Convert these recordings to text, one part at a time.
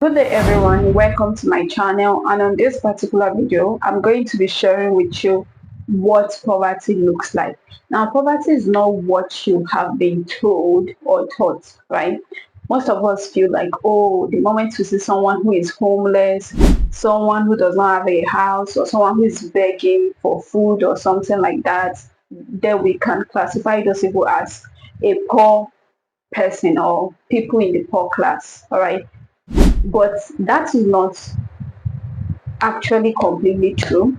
Good day everyone, welcome to my channel, and on this particular video I'm going to be sharing with you what poverty looks like. Now poverty is not what you have been told or taught, right? Most of us feel like, oh, the moment we see someone who is homeless, someone who does not have a house, or someone who is begging for food or something like that, then we can classify those people as a poor person or people in the poor class. All right, but that is not actually completely true.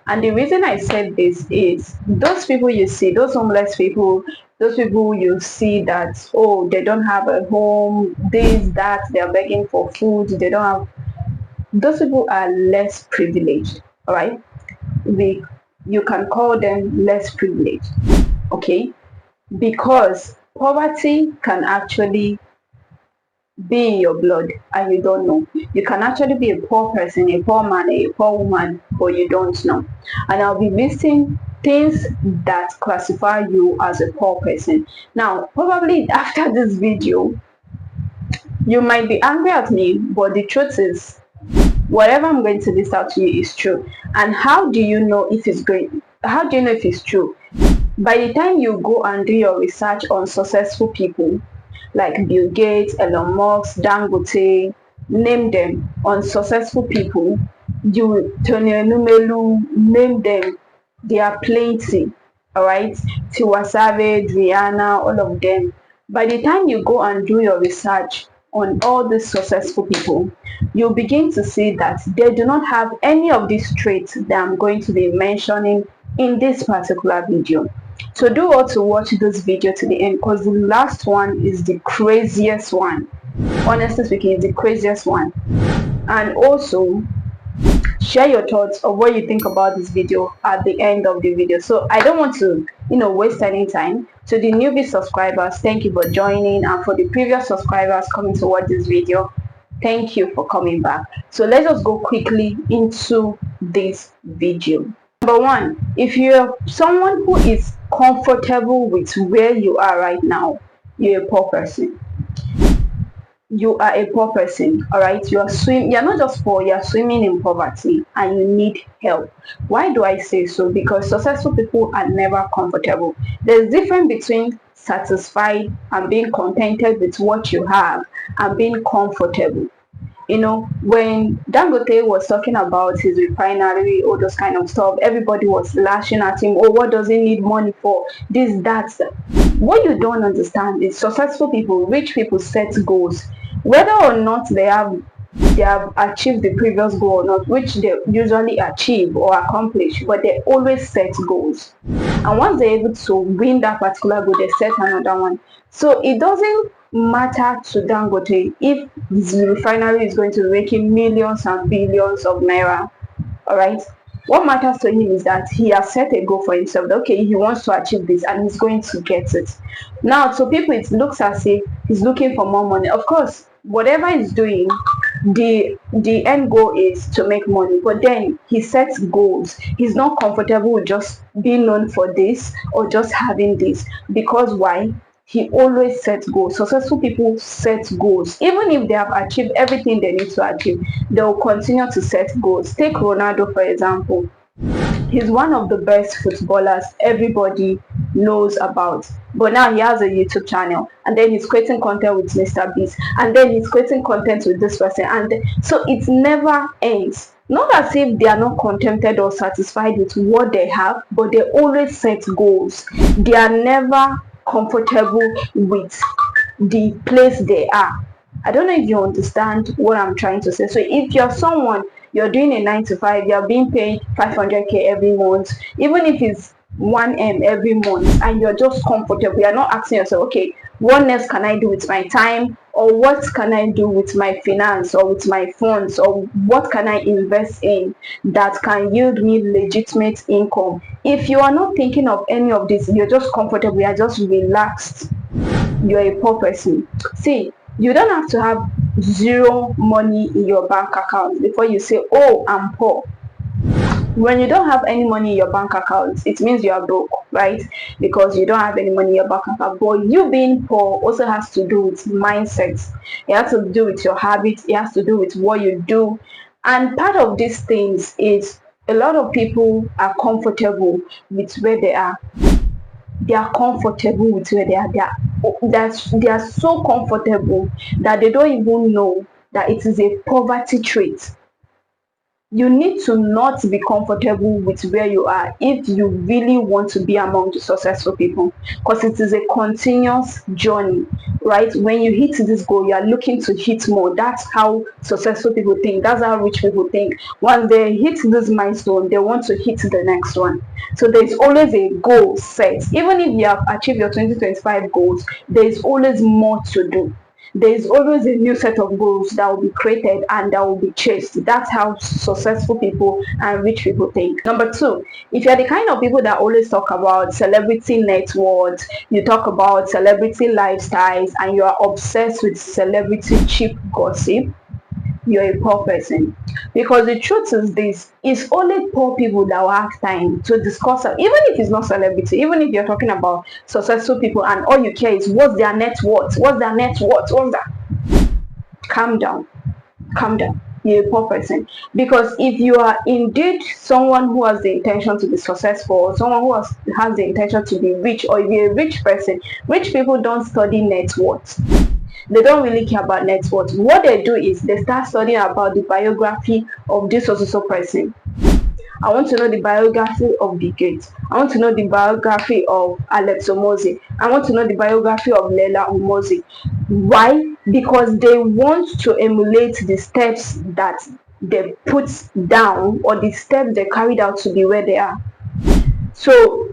And the reason I said this is those people you see, those homeless people, those people you see that, oh, they don't have a home, this, that, they're begging for food, they don't have, those people are less privileged. All right, we you can call them less privileged. Okay, because poverty can actually be in your blood and you don't know. You can actually be a poor person, a poor man, a poor woman, but you don't know. And I'll be listing things that classify you as a poor person. Now, probably after this video, you might be angry at me, but the truth is, whatever I'm going to list out to you is true. And how do you know if it's going? How do you know if it's true? By the time you go and do your research on successful people, like Bill Gates, Elon Musk, Dangote, name them, unsuccessful people, you Tony Numelu, name them, they are plenty, all right? Tiwa Savage, Rihanna, all of them. By the time you go and do your research on all these successful people, you'll begin to see that they do not have any of these traits that I'm going to be mentioning in this particular video. So do well to watch this video to the end, because the last one is the craziest one. Honestly speaking, it's the craziest one. And also share your thoughts of what you think about this video at the end of the video. So I don't want to waste any time. To the newbie subscribers, thank you for joining, and for the previous subscribers coming to watch this video, thank you for coming back. So let's just go quickly into this video. Number one, if you're someone who is comfortable with where you are right now, you're a poor person. You are a poor person, all right? You're not just poor, you're swimming in poverty and you need help. Why do I say so? Because successful people are never comfortable. There's difference between satisfied and being contented with what you have and being comfortable. When Dangote was talking about his refinery, all those kind of stuff, everybody was lashing at him. Oh, what does he need money for? This, that. What you don't understand is successful people, rich people set goals. Whether or not they have achieved the previous goal or not, which they usually achieve or accomplish, but they always set goals. And once they're able to win that particular goal, they set another one. So it doesn't matter to Dangote if his refinery is going to rake in millions and billions of naira. All right, what matters to him is that he has set a goal for himself. Okay, he wants to achieve this and he's going to get it. Now to people it looks as if he's looking for more money. Of course, whatever he's doing, the end goal is to make money, but then he sets goals. He's not comfortable with just being known for this or just having this, because why? He always sets goals. Successful people set goals. Even if they have achieved everything they need to achieve, they will continue to set goals. Take Ronaldo, for example. He's one of the best footballers everybody knows about. But now he has a YouTube channel, and then he's creating content with Mr. Beast, and then he's creating content with this person. And so it never ends. Not as if they are not contented or satisfied with what they have, but they always set goals. They are never comfortable with the place they are. I don't know if you understand what I'm trying to say. So if you're someone, you're doing a 9 to 5, you're being paid 500k every month, even if it's 1M every month, and you're just comfortable, you're not asking yourself, okay, what else can I do with my time, or what can I do with my finance or with my funds, or what can I invest in that can yield me legitimate income? If you are not thinking of any of this, you're just comfortable, you're just relaxed, you're a poor person. See, you don't have to have zero money in your bank account before you say, oh, I'm poor. When you don't have any money in your bank account, it means you are broke. right? Because you don't have any money in your bank account. But you being poor also has to do with mindsets. It has to do with your habits. It has to do with what you do. And part of these things is a lot of people are comfortable with where they are. They are comfortable with where they are. They are so comfortable that they don't even know that it is a poverty trait. You need to not be comfortable with where you are if you really want to be among the successful people, because it is a continuous journey, right? When you hit this goal, you are looking to hit more. That's how successful people think. That's how rich people think. Once they hit this milestone, they want to hit the next one. So there's always a goal set. Even if you have achieved your 2025 goals, there's always more to do. There's always a new set of goals that will be created and that will be chased. That's how successful people and rich people think. Number two, if you're the kind of people that always talk about celebrity net worth, you talk about celebrity lifestyles, and you are obsessed with celebrity cheap gossip, you're a poor person. Because the truth is this, it's only poor people that will have time to discuss it. Even if it's not celebrity, even if you're talking about successful people and all you care is what's their net worth, what's their net worth, what's that? Calm down. Calm down. You're a poor person. Because if you are indeed someone who has the intention to be successful, or someone who has the intention to be rich, or if you're a rich person, rich people don't study net worth. They don't really care about net worth. What they do is they start studying about the biography of this or so person. I want to know the biography of Bill Gates. I want to know the biography of Alex Omozi. I want to know the biography of Leila Omozi. Why? Because they want to emulate the steps that they put down, or the steps they carried out to be where they are. So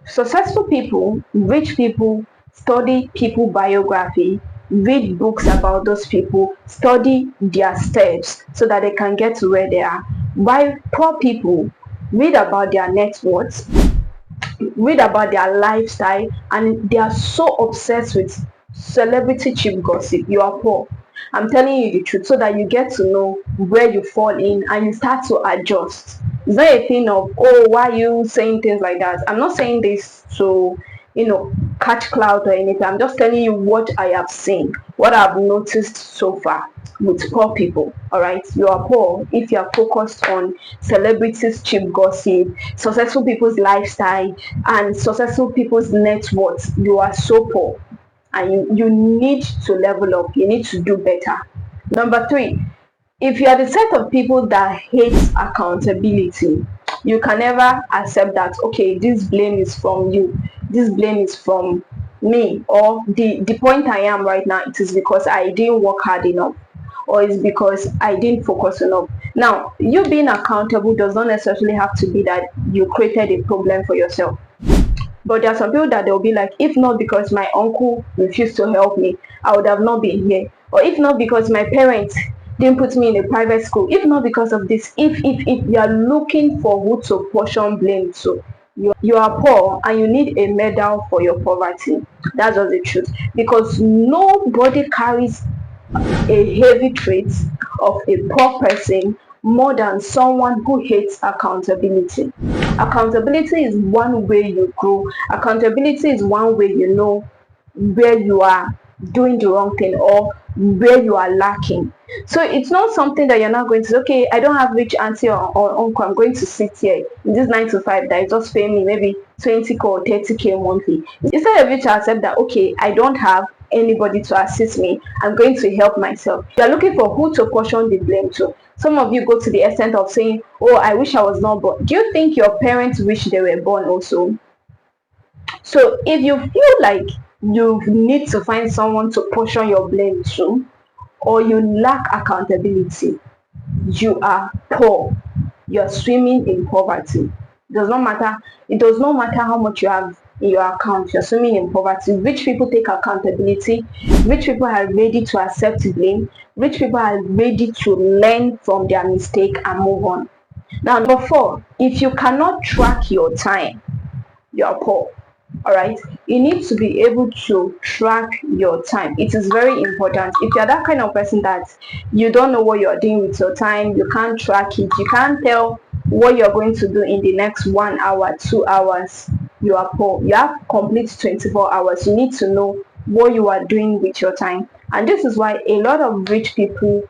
successful people, rich people, study people biography, read books about those people, study their steps so that they can get to where they are. While poor people read about their net worth, read about their lifestyle, and they are so obsessed with celebrity cheap gossip. You are poor. I'm telling you the truth so that you get to know where you fall in and you start to adjust. It's not a thing of, oh, why are you saying things like that? I'm not saying this to, catch clout or anything. I'm just telling you what I have seen, what I've noticed so far with poor people. All right, you are poor if you are focused on celebrities cheap gossip, successful people's lifestyle, and successful people's net worth. You are so poor, and you need to level up. You need to do better. Number three, if you are the set of people that hate accountability, you can never accept that, okay, this blame is from you, this blame is from me, or the point I am right now, it is because I didn't work hard enough, or it's because I didn't focus enough. Now, you being accountable does not necessarily have to be that you created a problem for yourself. But there are some people that they'll be like, if not because my uncle refused to help me, I would have not been here. Or if not because my parents didn't put me in a private school, if not because of this, if you are looking for who to portion blame to, you are poor and you need a medal for your poverty. That's just the truth. Because nobody carries a heavy trait of a poor person more than someone who hates accountability. Accountability is one way you grow. Accountability is one way you know where you are doing the wrong thing or where you are lacking. So it's not something that you're not going to say, okay, I don't have rich auntie or uncle, I'm going to sit here in this 9 to 5 that is just paying me maybe 20k or 30k monthly. Instead of you to accept that, okay, I don't have anybody to assist me, I'm going to help myself. You're looking for who to portion the blame to. Some of you go to the extent of saying, oh, I wish I was not born. Do you think your parents wish they were born also? So if you feel like you need to find someone to portion your blame to, or you lack accountability, you are poor. You are swimming in poverty. It does not matter how much you have in your account. You're swimming in poverty. Rich people take accountability. Rich people are ready to accept blame. Rich people are ready to learn from their mistake and move on. Now, number 4, if you cannot track your time, you are poor. All right, you need to be able to track your time. It is very important. If you're that kind of person that you don't know what you're doing with your time, you can't track it, you can't tell what you're going to do in the next 1 hour, 2 hours, you are poor. You have complete 24 hours. You need to know what you are doing with your time. And this is why a lot of rich people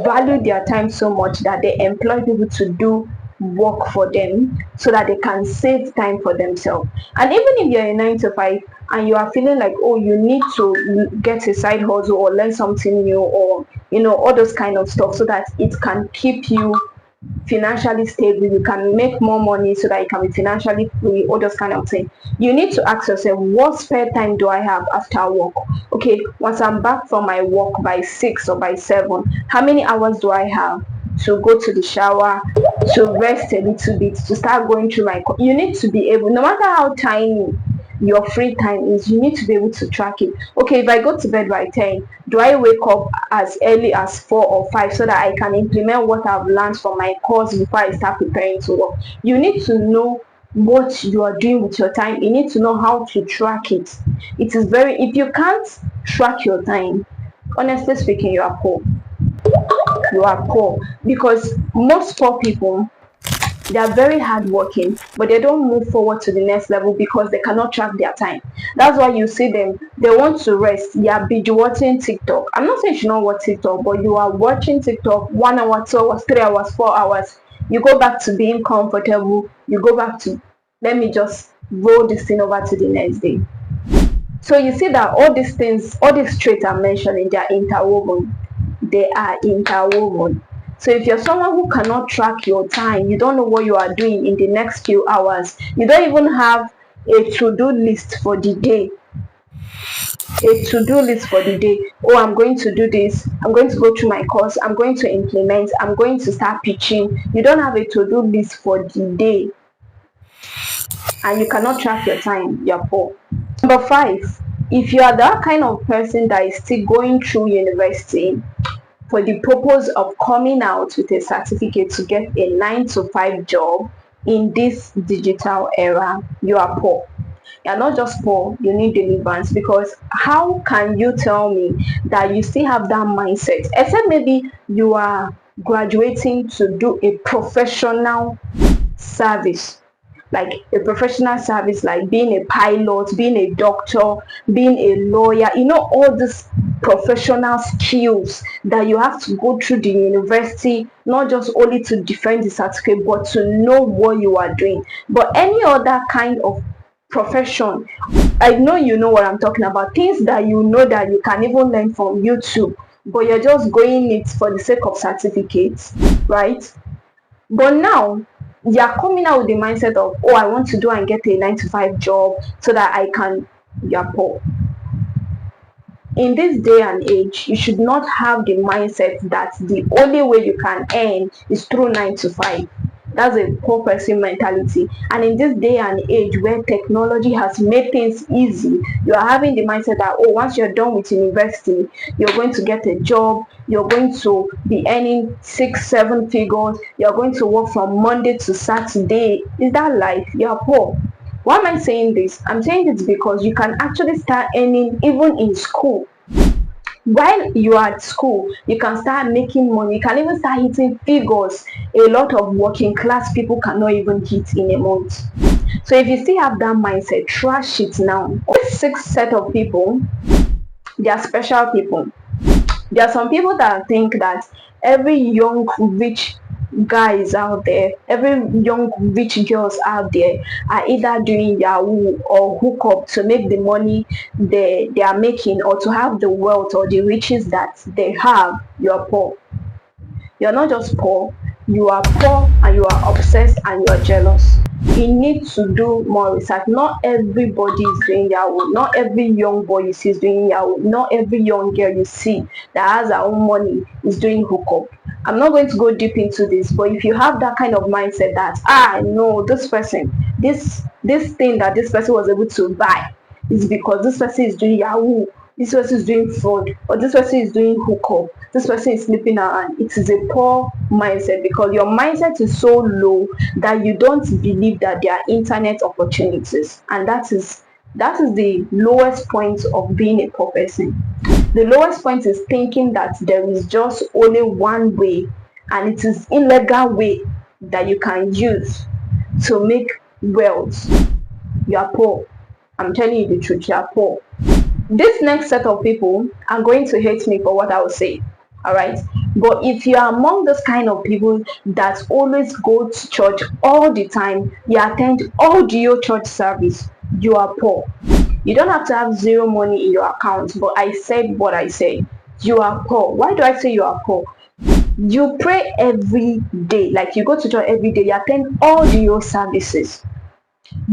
value their time so much that they employ people to do work for them so that they can save time for themselves. And even if you're a 9 to 5 and you are feeling like, oh, you need to get a side hustle or learn something new, or all those kind of stuff, so that it can keep you financially stable, you can make more money so that you can be financially free, all those kind of things, you need to ask yourself, what spare time do I have after work? Okay, once I'm back from my work by 6 or by 7, how many hours do I have to go to the shower, to rest a little bit, to start going through my you need to be able, no matter how tiny your free time is, you need to be able to track it. Okay, if I go to bed by 10, do I wake up as early as 4 or 5 so that I can implement what I've learned from my course before I start preparing to work? You need to know what you are doing with your time. You need to know how to track it. It is very, if you can't track your time, honestly speaking, you are poor. You are poor, because most poor people, they are very hardworking, but they don't move forward to the next level because they cannot track their time. That's why you see them, they want to rest. You are binge watching TikTok. I'm not saying you should not watch TikTok, but you are watching TikTok 1 hour, 2 hours, 3 hours, 4 hours. You go back to being comfortable. You go back to, let me just roll this thing over to the next day. So you see that all these things, all these traits I'm mentioning, they are interwoven. They are interwoven. So if you're someone who cannot track your time, you don't know what you are doing in the next few hours, you don't even have a to-do list for the day. A to-do list for the day. Oh, I'm going to do this. I'm going to go through my course. I'm going to implement. I'm going to start pitching. You don't have a to-do list for the day, and you cannot track your time. You're poor. Number 5, if you are that kind of person that is still going through university for the purpose of coming out with a certificate to get a 9 to 5 job in this digital era, you are poor. You're not just poor, you need deliverance. Because how can you tell me that you still have that mindset, except maybe you are graduating to do a professional service, like a professional service, like being a pilot, being a doctor, being a lawyer, all these professional skills that you have to go through the university, not just only to defend the certificate, but to know what you are doing. But any other kind of profession, I know you know what I'm talking about, things that you know that you can even learn from YouTube, but you're just going it for the sake of certificates, right? But now you're coming out with the mindset of, oh, I want to do and get a 9 to 5 job so that I can. You're poor. In this day and age, you should not have the mindset that the only way you can earn is through 9 to 5. That's a poor person mentality. And in this day and age where technology has made things easy, you are having the mindset that, oh, once you're done with university, you're going to get a job, you're going to be earning 6-7 figures, you're going to work from Monday to Saturday. Is that life? You're poor. Why am I saying this? I'm saying this because you can actually start earning even in school. While you are at school, you can start making money. You can even start hitting figures a lot of working class people cannot even hit in a month. So if you still have that mindset, trash it now. This 6 set of people, they are special people. There are some people that think that every young rich guys out there, every young rich girls out there are either doing Yahoo or hook up to make the money they are making, or to have the wealth or the riches that they have. You are poor. You're not just poor, you are poor and you are obsessed and you are jealous. You need to do more research. Not everybody is doing Yahoo. Not every young boy you see is doing Yahoo. Not every young girl you see that has her own money is doing hookup. I'm not going to go deep into this, but if you have that kind of mindset that, no, this person, this thing that this person was able to buy is because this person is doing Yahoo, this person is doing fraud, or this person is doing hookup, this person is sleeping around, it is a poor mindset, because your mindset is so low that you don't believe that there are internet opportunities. And that is the lowest point of being a poor person. The lowest point is thinking that there is just only one way, and it is illegal way that you can use to make wealth. you are poor. I'm telling you the truth, you are poor. This next set of people are going to hate me for what I will say. All right, but if you are among those kind of people that always go to church all the time, you attend all the your church service, you are poor. You don't have to have zero money in your account, but I said what I said. You are poor. Why do I say you are poor? You pray every day, like you go to church every day, you attend all the your services.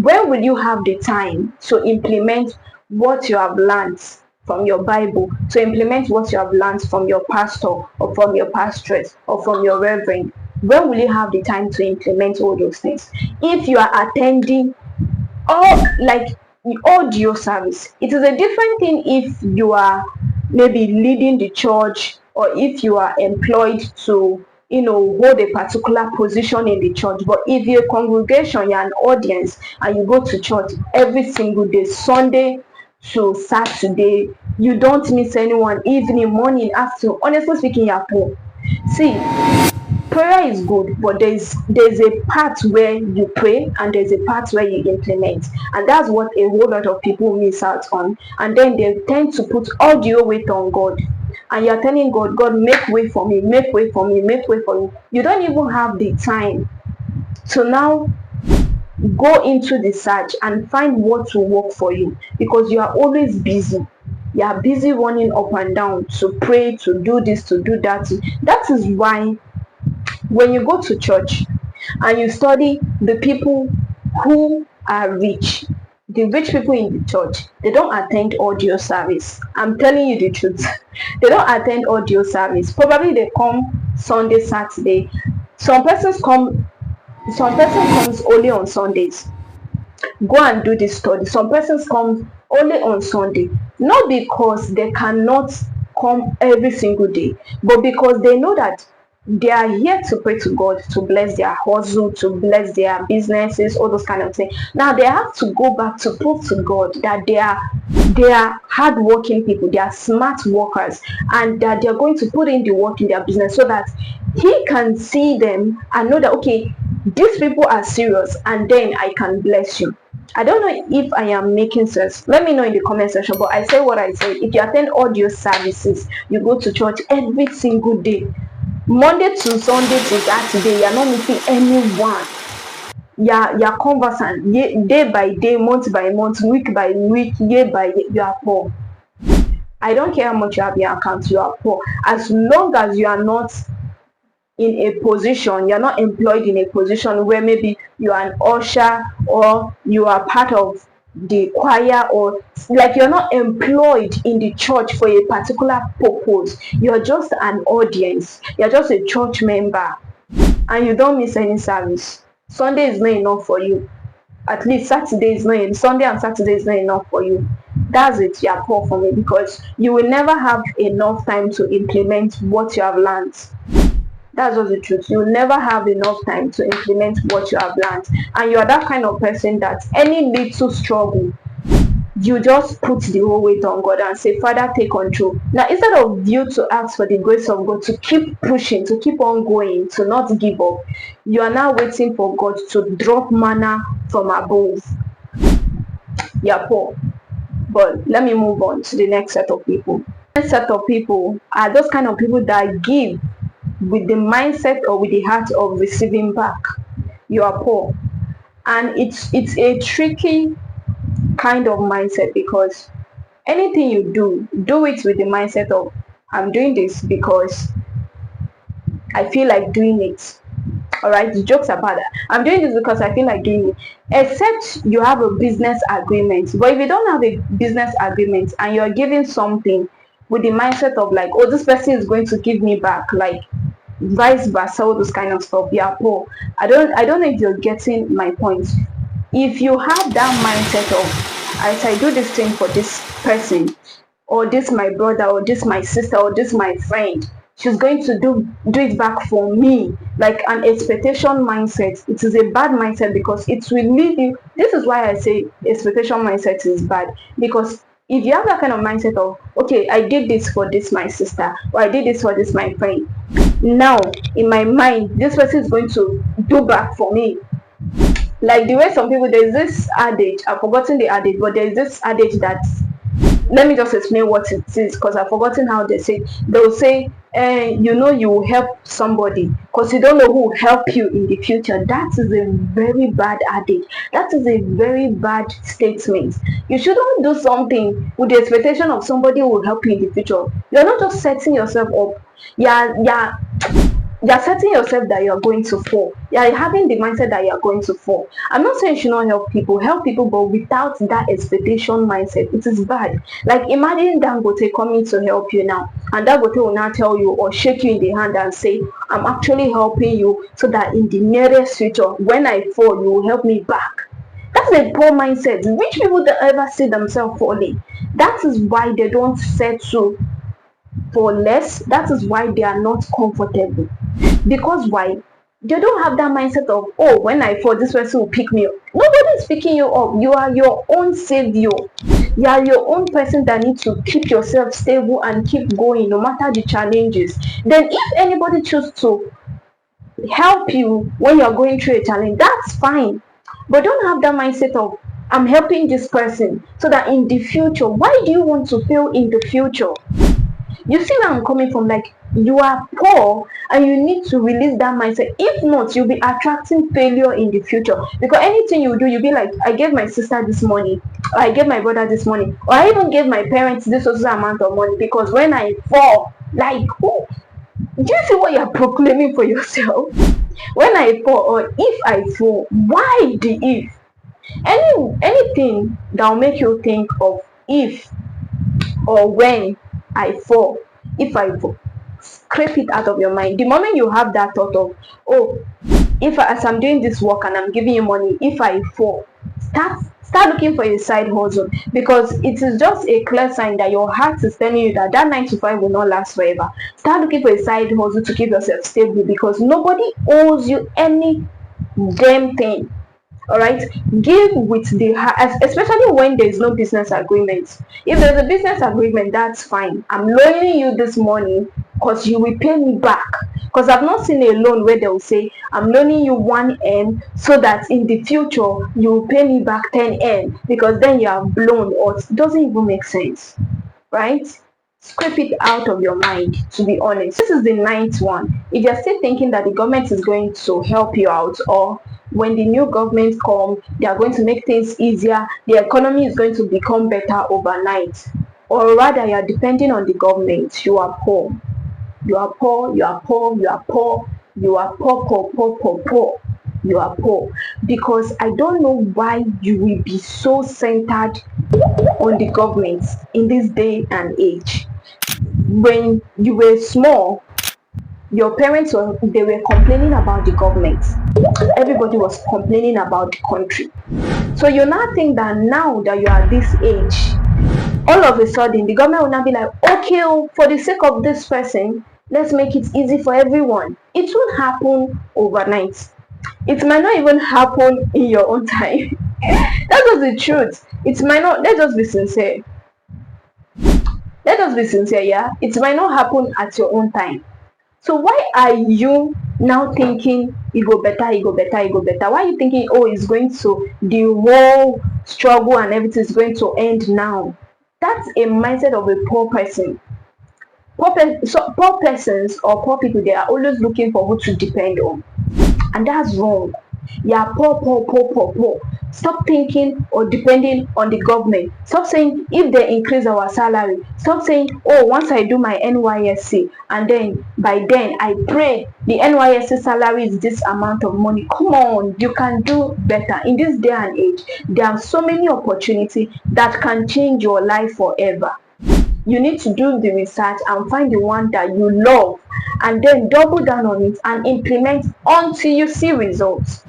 Where will you have the time to implement what you have learned from your Bible, to implement what you have learned from your pastor or from your pastorate or from your reverend? Where will you have the time to implement all those things if you are attending all like audio service? It is a different thing if you are maybe leading the church, or if you are employed to hold a particular position in the church. But if you're a congregation, you're an audience, and you go to church every single day, Sunday to Saturday, you don't miss anyone, evening, morning, afternoon, honestly speaking, you're poor. See, prayer is good, but there's a part where you pray and there's a part where you implement, and that's what a whole lot of people miss out on. And then they tend to put all the weight on God, and you're telling God, make way for me, make way for me, make way for me. You don't even have the time to now go into the search and find what will work for you, because you are always busy. You are busy running up and down to pray, to do this, to do that. That is why when you go to church and you study the people who are rich, the rich people in the church, they don't attend audio service. I'm telling you the truth. They don't attend audio service. Probably they come Sunday, Saturday. Some persons comes only on Sundays. Go and do this study. Some persons come only on Sunday, not because they cannot come every single day, but because they know that they are here to pray to God, to bless their hustle, to bless their businesses, all those kind of things. Now they have to go back to prove to God that they are hardworking people, they are smart workers, and that they are going to put in the work in their business, so that He can see them and know that, okay, these people are serious, and then I can bless you. I don't know if I am making sense. Let me know in the comment section. But I say what I say. If you attend audio services, you go to church every single day, Monday to Sunday to Saturday, you're not meeting anyone. You're conversant day by day, month by month, week by week, year by year. You are poor. I don't care how much you have in your account, you are poor. As long as you are not in a position, you're not employed in a position where maybe you are an usher, or you are part of the choir, or like you're not employed in the church for a particular purpose, you're just an audience, you're just a church member, and you don't miss any service. Sunday is not enough for you. At least Saturday is not enough. Sunday and Saturday is not enough for you. That's it. You are poor for me, because you will never have enough time to implement what you have learned. That's just the truth. You will never have enough time to implement what you have learned. And you are that kind of person that any little struggle, you just put the whole weight on God and say, Father, take control. Now, instead of you to ask for the grace of God to keep pushing, to keep on going, to not give up, you are now waiting for God to drop manna from above. You are poor. But let me move on to the next set of people. The next set of people are those kind of people that give with the mindset or with the heart of receiving back. You are poor. And it's a tricky kind of mindset, because anything you do it with the mindset of, I'm doing this because I feel like doing it. All right, the jokes about that. I'm doing this because I feel like doing it. Except you have a business agreement. But if you don't have a business agreement and you're giving something with the mindset of like, oh, this person is going to give me back, like vice versa, all those kind of stuff, you are poor. I don't know if you're getting my point. If you have that mindset of, as I do this thing for this person, or this my brother, or this my sister, or this my friend, she's going to do it back for me, like an expectation mindset, it is a bad mindset, because it will lead you. This is why I say expectation mindset is bad, because if you have that kind of mindset of, okay, I did this for this my sister, or I did this for this my friend, now in my mind this person is going to do back for me, Like the way some people, there's this adage, I've forgotten the adage, but there's this adage that, let me just explain what it is, because I've forgotten how they say. They'll say, you know, you will help somebody because you don't know who will help you in the future. That is a very bad adage. That is a very bad statement. You shouldn't do something with the expectation of somebody who will help you in the future. You're not just setting yourself up. You're setting yourself that you're going to fall. You're having the mindset that you're going to fall. I'm not saying you should not help people, but without that expectation mindset, it is bad. Like imagine Dangote coming to help you now, and Dangote will now tell you or shake you in the hand and say, I'm actually helping you so that in the nearest future, when I fall, you will help me back. That's a poor mindset. Rich people don't ever see themselves falling. That is why they don't settle for less. That is why they are not comfortable. Because why? They don't have that mindset of, oh, when I fall, this person will pick me up. Nobody is picking you up. You are your own savior. You are your own person that needs to keep yourself stable and keep going no matter the challenges. Then if anybody chooses to help you when you're going through a challenge, that's fine. But don't have that mindset of, I'm helping this person so that in the future, why do you want to fail in the future? You see where I'm coming from? Like, you are poor and you need to release that mindset. If not, you'll be attracting failure in the future, because anything you do, you'll be like, I gave my sister this money, or I gave my brother this money, or I even gave my parents this also amount of money, because when I fall, like, oh, do you see what you're proclaiming for yourself? When I fall, or if I fall, why the if? Anything that will make you think of if or when I fall, if I fall, scrape it out of your mind. The moment you have that thought of, oh, if as I'm doing this work and I'm giving you money, if I fall, start looking for a side hustle, because it is just a clear sign that your heart is telling you that 9 to 5 will not last forever. Start looking for a side hustle to keep yourself stable, because nobody owes you any damn thing. All right, give with the heart, especially when there is no business agreement. If there's a business agreement, that's fine. I'm loaning you this money because you will pay me back. Because I've not seen a loan where they'll say, I'm loaning you 1M so that in the future you will pay me back 10M, because then you have blown. Or it doesn't even make sense, right? Scrape it out of your mind, to be honest. This is the 9th one. If you're still thinking that the government is going to help you out, or when the new government come, they are going to make things easier, the economy is going to become better overnight, or rather you are depending on the government, you are poor. You are poor, you are poor, you are poor, you are poor. You are poor, because I don't know why you will be so centered on the government in this day and age. When you were small, your parents were complaining about the government. Everybody was complaining about the country. So you now think that now that you are this age, all of a sudden the government will now be like, okay, for the sake of this person, let's make it easy for everyone. It won't happen overnight. It might not even happen in your own time. That's just the truth. It might not. Let's just be sincere. Yeah, it might not happen at your own time. So why are you now thinking it go better? Why are you thinking, oh, it's going to, the whole struggle and everything is going to end now? That's a mindset of a poor person. Poor persons or poor people, they are always looking for who to depend on, and that's wrong. Yeah, poor. Stop thinking or depending on the government. Stop saying if they increase our salary. Stop saying, oh, once I do my NYSC and then by then I pray the NYSC salary is this amount of money. Come on, you can do better. In this day and age, there are so many opportunities that can change your life forever. You need to do the research and find the one that you love, and then double down on it and implement until you see results.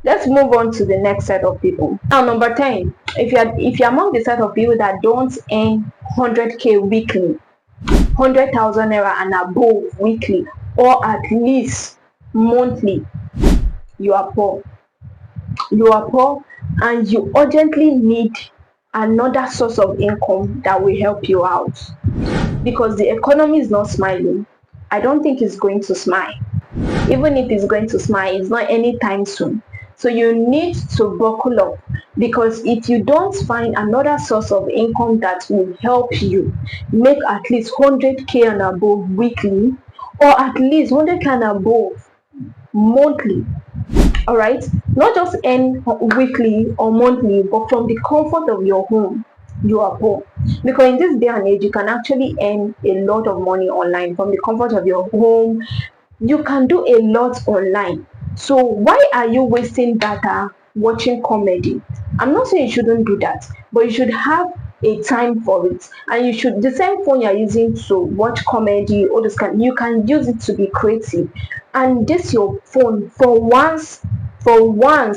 Let's move on to the next set of people. Now, number 10, if you're among the set of people that don't earn 100k weekly, 100,000 naira and above weekly, or at least monthly, you are poor. You are poor, and you urgently need another source of income that will help you out, because the economy is not smiling. I don't think it's going to smile. Even if it's going to smile, it's not anytime soon. So you need to buckle up, because if you don't find another source of income that will help you make at least 100k and above weekly, or at least 100k and above monthly, all right, not just earn weekly or monthly, but from the comfort of your home, you are poor. Because in this day and age, you can actually earn a lot of money online from the comfort of your home. You can do a lot online. So why are you wasting data watching comedy? I'm not saying you shouldn't do that, but you should have a time for it. And you should, the same phone you're using to watch comedy, all this kind, you can use it to be creative. And this your phone, for once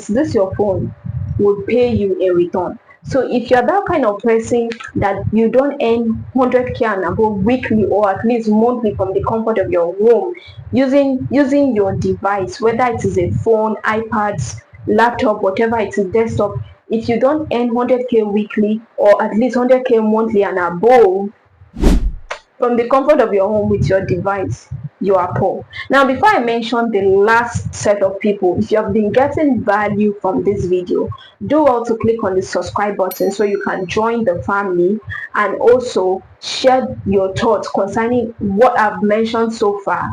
this your phone will pay you a return. So if you're that kind of person that you don't earn 100k and above weekly, or at least monthly, from the comfort of your home, using your device, whether it is a phone, iPads, laptop, whatever it is, desktop, if you don't earn 100k weekly or at least 100k monthly and above from the comfort of your home with your device, you are poor. Now, before I mention the last set of people, if you have been getting value from this video, do well to click on the subscribe button so you can join the family, and also share your thoughts concerning what I've mentioned so far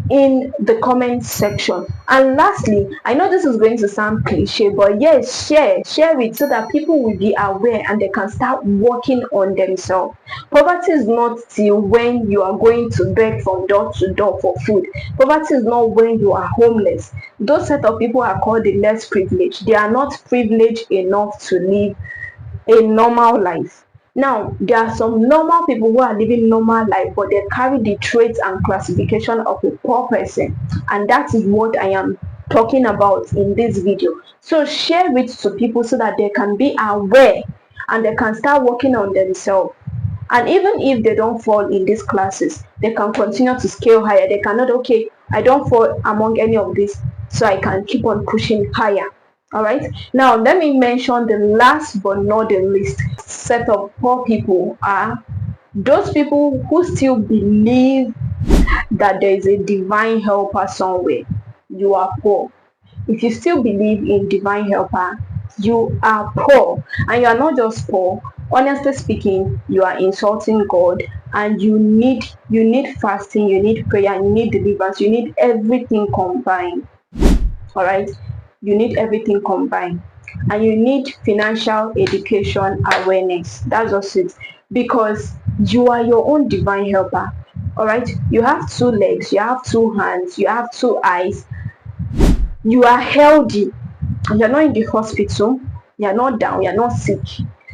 in the comment section. And lastly, I know this is going to sound cliche, but yes, share it so that people will be aware and they can start working on themselves. Poverty is not till when you are going to beg from door to door for food. Poverty is not when you are homeless. Those set of people are called the less privileged. They are not privileged enough to live a normal life. Now, there are some normal people who are living normal life, but they carry the traits and classification of a poor person, and that is what I am talking about in this video. So share it to people so that they can be aware and they can start working on themselves. And even if they don't fall in these classes, they can continue to scale higher. They cannot, okay, I don't fall among any of these, so I can keep on pushing higher. All right, now let me mention the last but not the least set of poor people are those people who still believe that there is a divine helper somewhere. You are poor. If you still believe in divine helper, you are poor. And you are not just poor, honestly speaking, you are insulting God, and you need fasting, you need prayer, you need deliverance, you need everything combined. All right, you need everything combined, and you need financial education awareness. That's just it, because you are your own divine helper. All right, you have two legs, you have two hands, you have two eyes, you are healthy, you're not in the hospital, you're not down, you're not sick,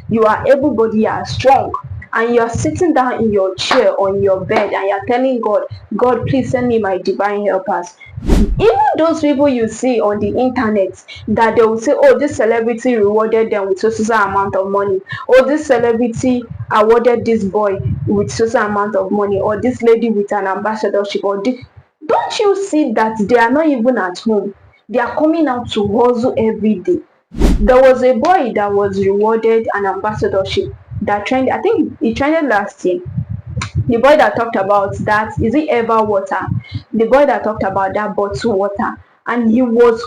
you are able-bodied, you are strong, and you're sitting down in your chair on your bed and you're telling God, please send me my divine helpers. Even those people you see on the internet that they will say, oh, this celebrity rewarded them with so amount of money, or this celebrity awarded this boy with so amount of money, or this lady with an ambassadorship, or this, don't you see that they are not even at home? They are coming out to hustle every day. There was a boy that was rewarded an ambassadorship that trended, I think it trended last year. The boy that talked about that, is it Ever Water? The boy that talked about that bottled water, and he was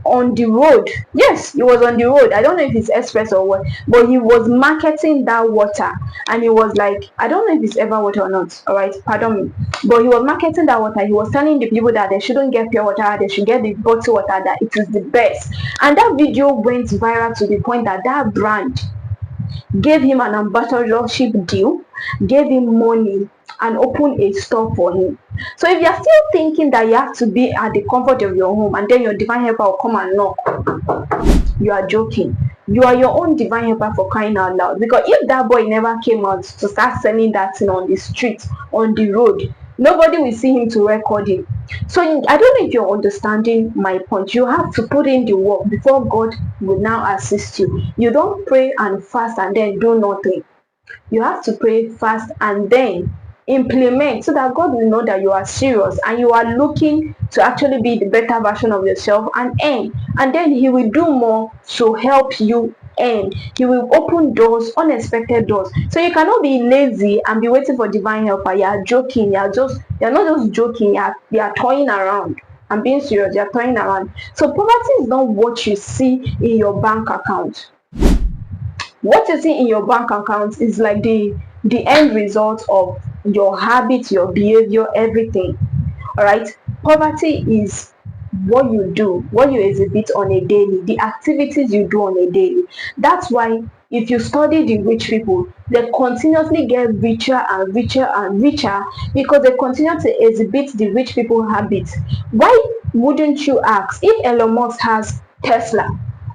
on the road. Yes, he was on the road. I don't know if it's express or what, but he was marketing that water, and he was like, I don't know if it's Ever Water or not. All right, pardon me, but he was marketing that water. He was telling the people that they shouldn't get pure water, they should get the bottled water, that it is the best. And that video went viral to the point that that brand gave him an ambassadorship deal, gave him money, and opened a store for him. So if you're still thinking that you have to be at the comfort of your home and then your divine helper will come and knock, you are joking. You are your own divine helper, for crying out loud. Because if that boy never came out to start selling that thing on the street, on the road, nobody will see him to record him. So I don't know if you're understanding my point. You have to put in the work before God will now assist you. You don't pray and fast and then do nothing. You have to pray, fast, and then implement, so that God will know that you are serious and you are looking to actually be the better version of yourself and earn. And then He will do more to help you earn. He will open doors, unexpected doors. So you cannot be lazy and be waiting for divine helper. You are joking. You're not just joking. You are toying around. I'm being serious, you're turning around. So poverty is not what you see in your bank account. What you see in your bank account is like the end result of your habits, your behavior, everything. All right, poverty is what you do, what you exhibit on a daily, the activities you do on a daily. That's why if you study the rich people, they continuously get richer and richer and richer because they continue to exhibit the rich people habits. Why wouldn't you ask, if Elon Musk has Tesla,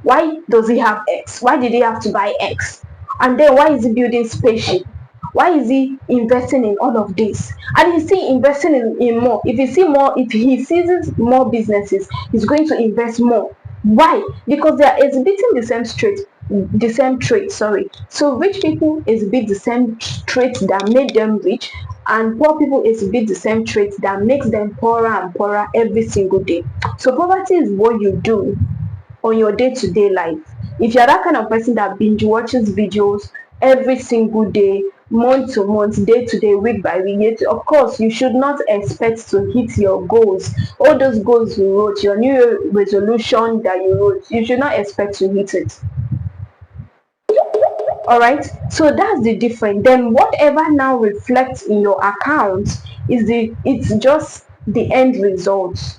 why does he have X? Why did he have to buy X? And then why is he building spaceship? Why is he investing in all of this? And he's still investing in more. If he sees more businesses, he's going to invest more. Why? Because they are exhibiting the same traits, sorry. So rich people exhibit the same traits that make them rich, and poor people exhibit the same traits that makes them poorer and poorer every single day. So poverty is what you do on your day-to-day life. If you're that kind of person that binge watches videos every single day, month to month, day to day, week by week, of course you should not expect to hit your goals. All those goals you wrote, your new year resolution that you wrote, you should not expect to hit it. All right, so that's the difference. Then whatever now reflects in your account it's just the end results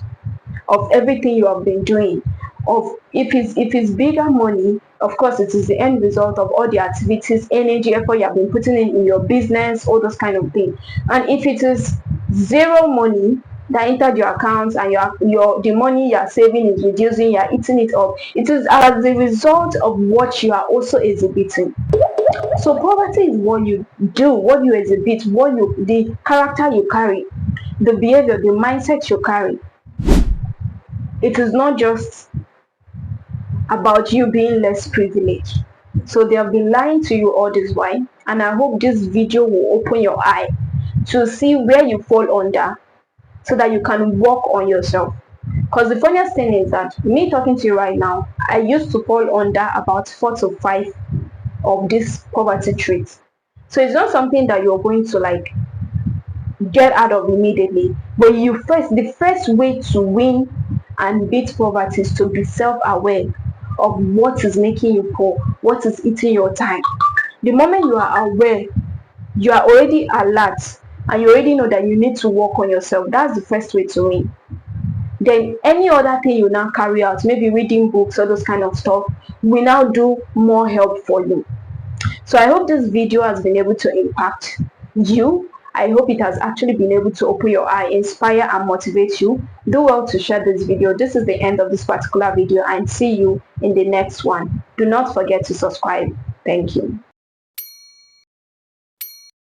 of everything you have been doing. Of if it's bigger money, of course it is the end result of all the activities, energy, effort you have been putting in your business, all those kind of things. And if it is zero money that entered your account and the money you are saving is reducing, you are eating it up, it is as the result of what you are also exhibiting. So poverty is what you do, what you exhibit, the character you carry, the behavior, the mindset you carry. It is not just about you being less privileged. So they have been lying to you all this while, and I hope this video will open your eye to see where you fall under so that you can work on yourself. Because the funniest thing is that me talking to you right now, I used to fall under about 4 to 5 of these poverty traits. So it's not something that you're going to like get out of immediately, but the first way to win and beat poverty is to be self-aware of what is making you poor, what is eating your time. The moment you are aware, you are already alert, and you already know that you need to work on yourself. That's the first way to win. Then any other thing you now carry out, maybe reading books or those kind of stuff, will now do more help for you. So I hope this video has been able to impact you. I hope it has actually been able to open your eye, inspire and motivate you. Do well to share this video. This is the end of this particular video, and see you in the next one. Do not forget to subscribe. Thank you.